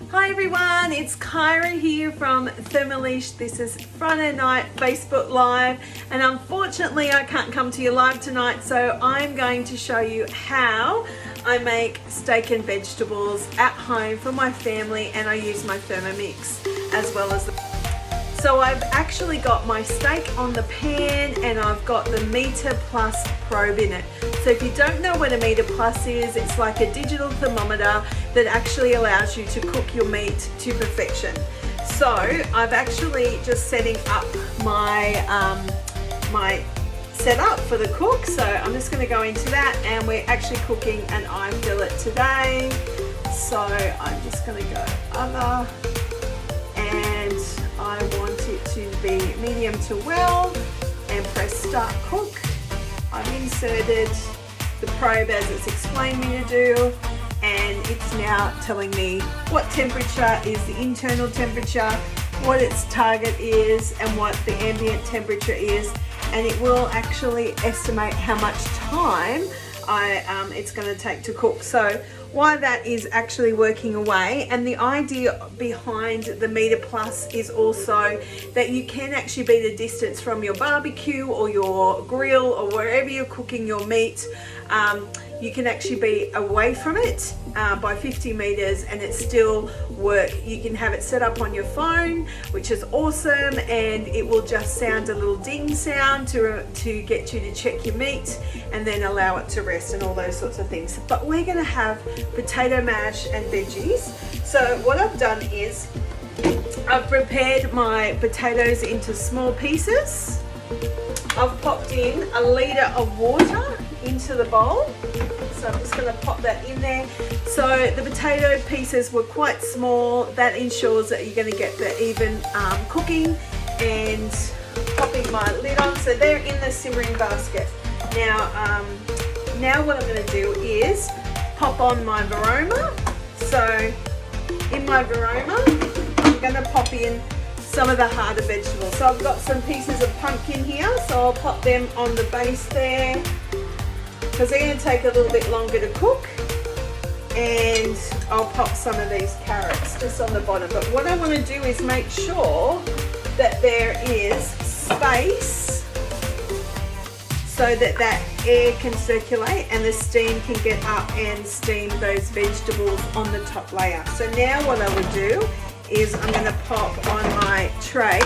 Hi everyone, it's Kyra here from Thermomix. This is Friday night Facebook Live, and unfortunately I can't come to you live tonight, so I'm going to show you how I make steak and vegetables at home for my family, and I use my Thermomix as well as So I've actually got my steak on the pan, and I've got the Meter Plus probe in it. So if you don't know what a Meter Plus is, it's like a digital thermometer that actually allows you to cook your meat to perfection. So I've actually just setting up my my setup for the cook. So I'm just going to go into that, and we're actually cooking an eye fillet today. So I'm just going to go other, and I want it to be medium to well, and press start cook. I've inserted the probe as it's explained me to do, and it's now telling me what temperature is the internal temperature, what its target is, and what the ambient temperature is, and it will actually estimate how much time it's going to take to cook. So while that is actually working away, and the idea behind the Meter Plus is also that you can actually be the distance from your barbecue or your grill or wherever you're cooking your meat. You can actually be away from it by 50 meters and it still work. You can have it set up on your phone, which is awesome, and it will just sound a little ding sound to get you to check your meat and then allow it to rest and all those sorts of things. But we're going to have potato mash and veggies. So what I've done is I've prepared my potatoes into small pieces. I've popped in a litre of water into the bowl, so I'm just going to pop that in there. So the potato pieces were quite small. That ensures that you're going to get the even cooking. And popping my lid on, so they're in the simmering basket. Now what I'm going to do is pop on my Varoma. So in my Varoma, I'm going to pop in some of the harder vegetables. So I've got some pieces of pumpkin here, so I'll pop them on the base there, because they're going to take a little bit longer to cook. And I'll pop some of these carrots just on the bottom. But what I want to do is make sure that there is space so that that air can circulate and the steam can get up and steam those vegetables on the top layer. So now what I would do is I'm going to pop on my tray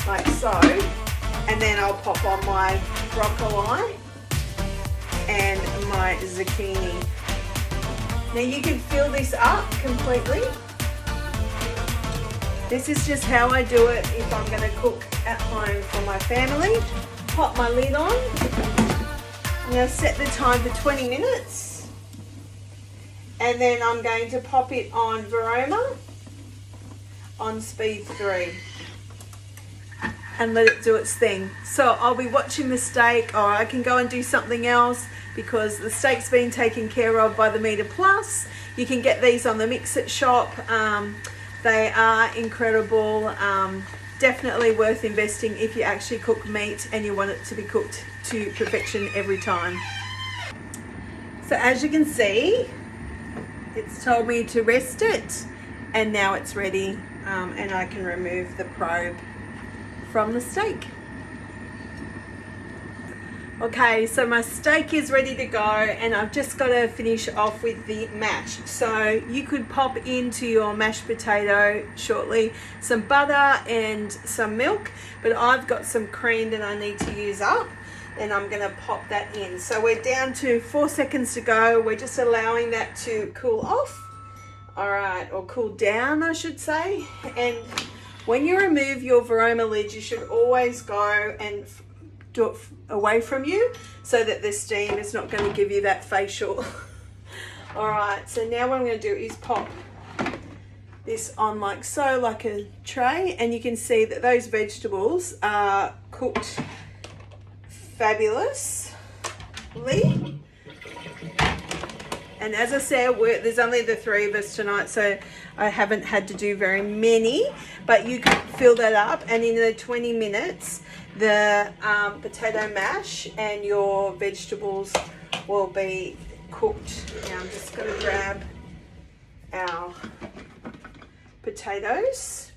like so, and then I'll pop on my broccoli and my zucchini. Now you can fill this up completely. This is just how I do it if I'm going to cook at home for my family. Pop my lid on. I'm going to set the time for 20 minutes. And then I'm going to pop it on Varoma on speed 3. And let it do its thing. So I'll be watching the steak, or I can go and do something else because the steak's been taken care of by the Meter Plus. You can get these on the Mix-It shop. They are incredible. Definitely worth investing if you actually cook meat and you want it to be cooked to perfection every time. So as you can see, it's told me to rest it, and now it's ready, and I can remove the probe from the steak. Okay, so my steak is ready to go, and I've just got to finish off with the mash. So you could pop into your mashed potato shortly some butter and some milk, but I've got some cream that I need to use up, and I'm going to pop that in. So we're down to 4 seconds to go. We're just allowing that to cool off. All right, or cool down, I should say. And when you remove your Varoma lid, you should always go and do it away from you so that the steam is not going to give you that facial. All right, so now what I'm going to do is pop this on like so, like a tray, and you can see that those vegetables are cooked fabulously. And as I said, there's only the 3 of us tonight, so I haven't had to do very many, but you can fill that up, and in the 20 minutes the potato mash and your vegetables will be cooked. Now I'm just going to grab our potatoes,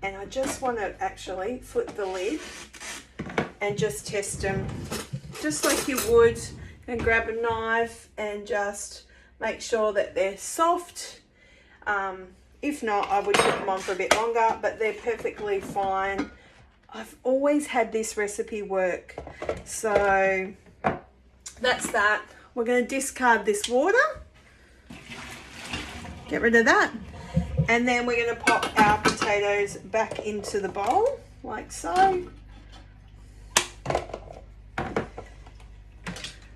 and I just want to actually flip the lid and just test them just like you would, and grab a knife and just make sure that they're soft. If not, I would put them on for a bit longer, but they're perfectly fine. I've always had this recipe work. So that's that. We're going to discard this water. Get rid of that. And then we're going to pop our potatoes back into the bowl, like so.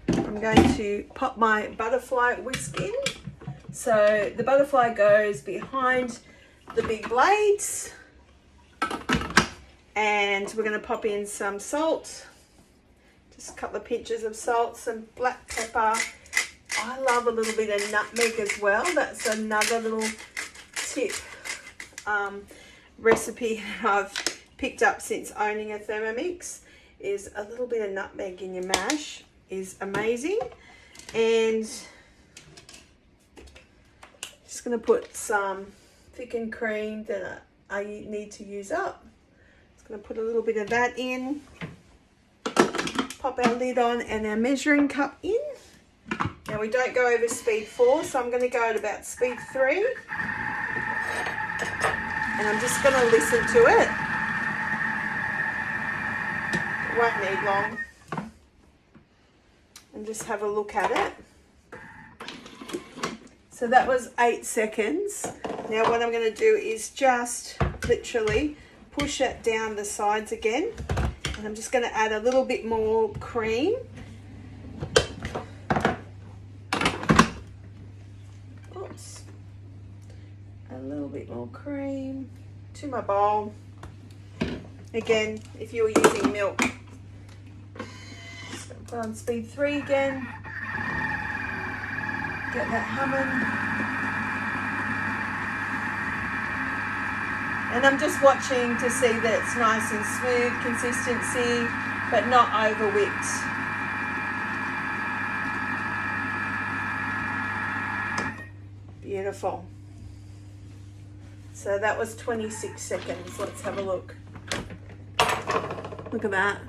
I'm going to pop my butterfly whisk in. So the butterfly goes behind the big blades, and we're going to pop in some salt, just a couple of pinches of salt, some black pepper. I love a little bit of nutmeg as well. That's another little tip recipe that I've picked up since owning a Thermomix, is a little bit of nutmeg in your mash is amazing. And just going to put some thickened cream that I need to use up. Just going to put a little bit of that in. Pop our lid on and our measuring cup in. Now we don't go over speed 4, so I'm going to go at about speed 3. And I'm just going to listen to it. It won't need long. And just have a look at it. So that was 8 seconds. Now what I'm going to do is just literally push it down the sides again. And I'm just going to add a little bit more cream. Oops. A little bit more cream to my bowl. Again, if you're using milk, just going to put on speed 3 again. Get that humming. And I'm just watching to see that it's nice and smooth consistency, but not over whipped. Beautiful. So that was 26 seconds. Let's have a look. Look at that.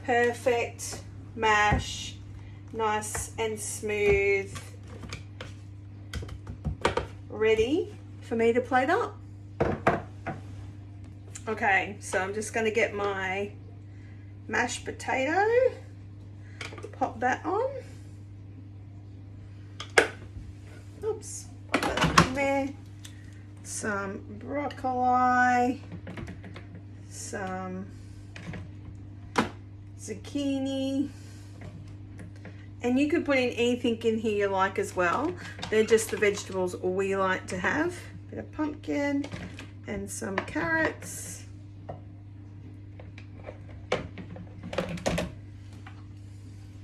Perfect mash. Nice and smooth. Ready for me to plate up. Okay, so I'm just going to get my mashed potato, pop that on. Oops, pop that in there. Some broccoli, some zucchini. And you could put in anything in here you like as well. They're just the vegetables we like to have. A bit of pumpkin and some carrots.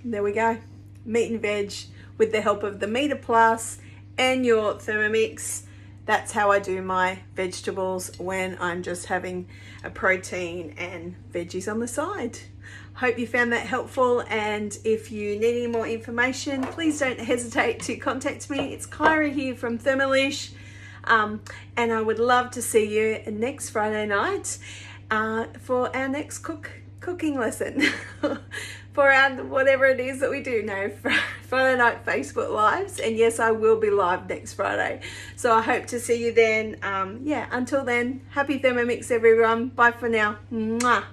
There we go. Meat and veg with the help of the Meter Plus and your Thermomix. That's how I do my vegetables when I'm just having a protein and veggies on the side. Hope you found that helpful, and if you need any more information, please don't hesitate to contact me. It's Kyra here from Thermomix, and I would love to see you next Friday night for our next cooking lesson for our whatever it is that we do now, Friday night Facebook lives. And yes, I will be live next Friday, so I hope to see you then. Yeah, until then, happy Thermomix everyone. Bye for now. Mwah.